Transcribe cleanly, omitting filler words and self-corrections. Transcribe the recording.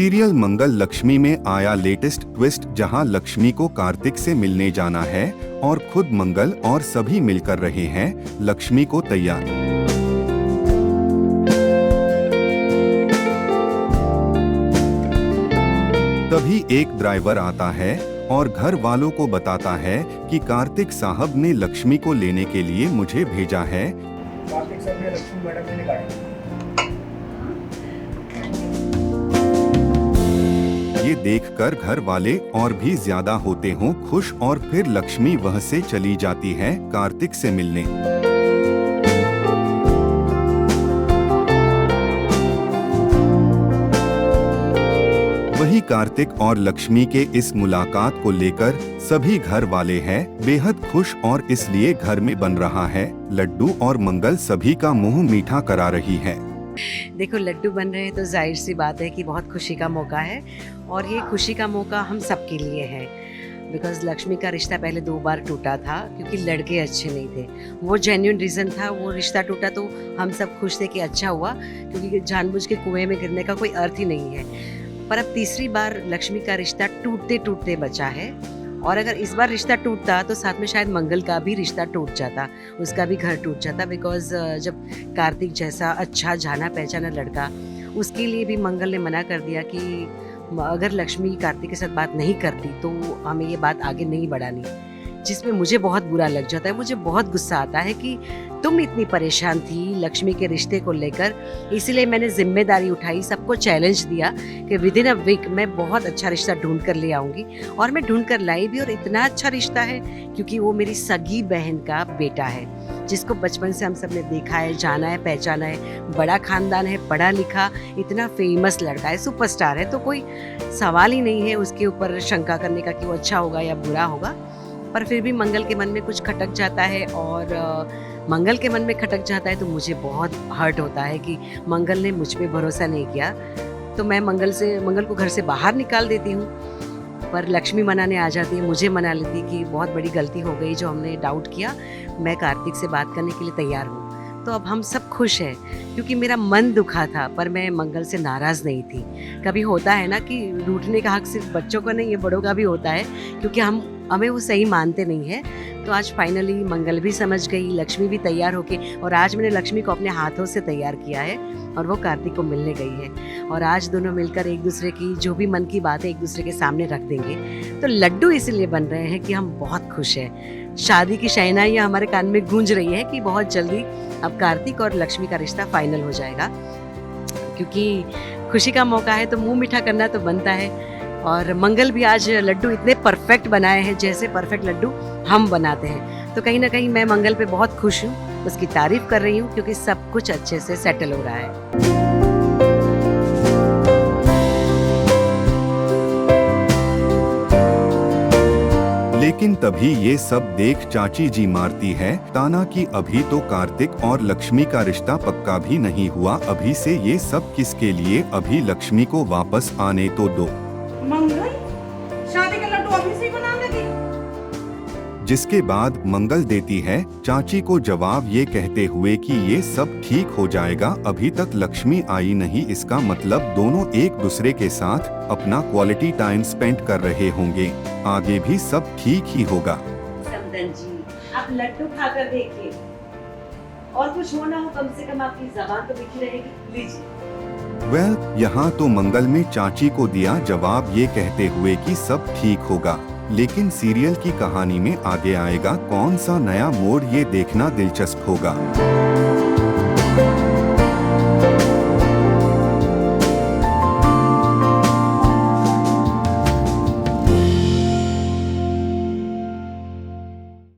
Serial मंगल लक्ष्मी में आया latest twist, जहां लक्ष्मी को कार्तिक से मिलने जाना है और खुद मंगल और सभी मिलकर रहे हैं लक्ष्मी को तैयार। तभी एक ड्राइवर आता है और घर वालों को बताता है कि कार्तिक साहब ने लक्ष्मी को लेने के लिए मुझे भेजा है। कार्तिक साहब ने लक्ष्मी मैडम ने निकाला। ये देखकर घर वाले और भी ज्यादा होते हों खुश और फिर लक्ष्मी वह से चली जाती है कार्तिक से मिलने। वही कार्तिक और लक्ष्मी के इस मुलाकात को लेकर सभी घर वाले हैं बेहद खुश और इसलिए घर में बन रहा है लड्डू और मंगल सभी का मुंह मीठा करा रही है। देखो, लड्डू बन रहे हैं तो जाहिर सी बात है कि बहुत खुशी का मौका है और ये खुशी का मौका हम सब के लिए है। बिकॉज लक्ष्मी का रिश्ता पहले 2 बार टूटा था क्योंकि लड़के अच्छे नहीं थे। वो जेन्युइन रीज़न था, वो रिश्ता टूटा तो हम सब खुश थे कि अच्छा हुआ, क्योंकि जानबूझ के कुएं में गिरने का कोई अर्थ ही नहीं है। पर अब तीसरी बार लक्ष्मी का रिश्ता टूटते टूटते बचा है और अगर इस बार रिश्ता टूटता तो साथ में शायद मंगल का भी रिश्ता टूट जाता, उसका भी घर टूट जाता। बिकॉज जब कार्तिक जैसा अच्छा जाना पहचाना लड़का, उसके लिए भी मंगल ने मना कर दिया कि अगर लक्ष्मी कार्तिक के साथ बात नहीं करती तो हमें ये बात आगे नहीं बढ़ानी, जिसमें मुझे बहुत बुरा लग जाता है। मुझे बहुत गुस्सा आता है कि तुम इतनी परेशान थी लक्ष्मी के रिश्ते को लेकर, इसीलिए मैंने जिम्मेदारी उठाई, सबको चैलेंज दिया कि विद इन अ वीक मैं बहुत अच्छा रिश्ता ढूंढ कर ले आऊँगी। और मैं ढूंढ कर लाई भी, और इतना अच्छा रिश्ता है क्योंकि वो मेरी सगी बहन का बेटा है, जिसको बचपन से हम सब ने देखा है, जाना है, पहचाना है, बड़ा खानदान है, पढ़ा लिखा, इतना फेमस लड़का है, सुपरस्टार है। तो कोई सवाल ही नहीं है उसके ऊपर शंका करने का कि वो अच्छा होगा या बुरा होगा। पर फिर भी मंगल के मन में कुछ खटक जाता है, और मंगल के मन में खटक जाता है तो मुझे बहुत हर्ट होता है कि मंगल ने मुझ पे भरोसा नहीं किया। तो मैं मंगल को घर से बाहर निकाल देती हूँ, पर लक्ष्मी मनाने आ जाती है, मुझे मना लेती कि बहुत बड़ी गलती हो गई जो हमने डाउट किया, मैं कार्तिक से बात करने के लिए तैयार हूँ। तो अब हम सब खुश हैं क्योंकि मेरा मन दुखा था, पर मैं मंगल से नाराज़ नहीं थी। कभी होता है ना कि रूठने का हक सिर्फ बच्चों का नहीं, ये बड़ों का भी होता है, क्योंकि हमें वो सही मानते नहीं है। तो आज फाइनली मंगल भी समझ गई, लक्ष्मी भी तैयार होके, और आज मैंने लक्ष्मी को अपने हाथों से तैयार किया है और वो कार्तिक को मिलने गई है। और आज दोनों मिलकर एक दूसरे की जो भी मन की बात है एक दूसरे के सामने रख देंगे। तो लड्डू इसीलिए बन रहे हैं कि हम बहुत खुश हैं। शादी की शहनाइयाँ हमारे कान में गूंज रही है कि बहुत जल्दी अब कार्तिक और लक्ष्मी का रिश्ता फाइनल हो जाएगा, क्योंकि खुशी का मौका है तो मुंह मीठा करना तो बनता है। और मंगल भी आज लड्डू इतने परफेक्ट बनाए हैं जैसे परफेक्ट लड्डू हम बनाते हैं। तो कहीं ना कहीं मैं मंगल पे बहुत खुश हूँ, उसकी तारीफ कर रही हूँ क्योंकि सब कुछ अच्छे से सेटल हो रहा है। लेकिन तभी ये सब देख चाची जी मारती है ताना कि अभी तो कार्तिक और लक्ष्मी का रिश्ता पक्का भी नहीं हुआ, अभी से ये सब किसके लिए, अभी लक्ष्मी को वापस आने तो दो। मंगल शादी का लड्डू अभी से ही बनाने लगी। जिसके बाद मंगल देती है चाची को जवाब ये कहते हुए कि ये सब ठीक हो जाएगा, अभी तक लक्ष्मी आई नहीं, इसका मतलब दोनों एक दूसरे के साथ अपना क्वालिटी टाइम स्पेंड कर रहे होंगे, आगे भी सब ठीक ही होगा। समदन जी, आप लड्डू खाकर देखिए, और कुछ हो ना हो कम से कम आपकी ज़बान तो मीठी रहेगी। लीजिए। यहाँ तो मंगल में चाची को दिया जवाब ये कहते हुए कि सब ठीक होगा, लेकिन सीरियल की कहानी में आगे आएगा कौन सा नया मोड़, ये देखना दिलचस्प होगा।